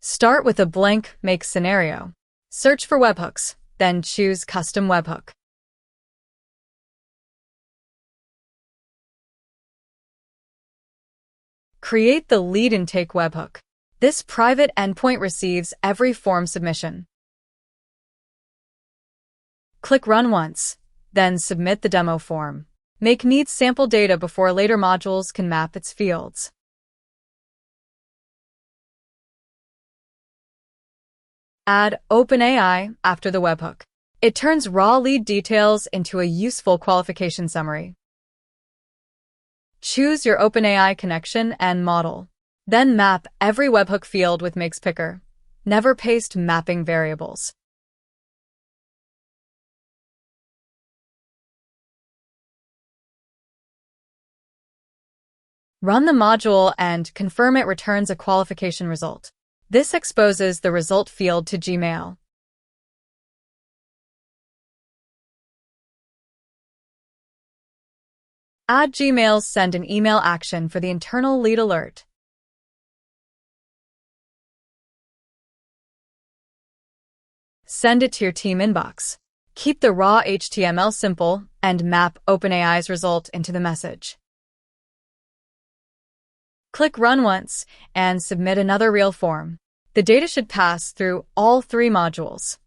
Start with a blank Make scenario. Search for webhooks, then choose Custom Webhook. Create the lead intake webhook. This private endpoint receives every form submission. Click Run once, then submit the demo form. Make needs sample data before later modules can map its fields. Add OpenAI after the webhook. It turns raw lead details into a useful qualification summary. Choose your OpenAI connection and model. Then map every webhook field with Makes Picker. Never paste mapping variables. Run the module and confirm it returns a qualification result. This exposes the result field to Gmail. Add Gmail's Send an Email action for the internal lead alert. Send it to your team inbox. Keep the raw HTML simple and map OpenAI's result into the message. Click Run once and submit another real form. The data should pass through all 3 modules.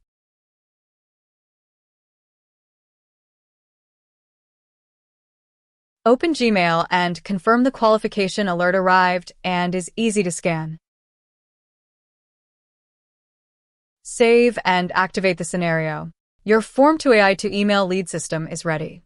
Open Gmail and confirm the qualification alert arrived and is easy to scan. Save and activate the scenario. Your Form to AI to Email lead system is ready.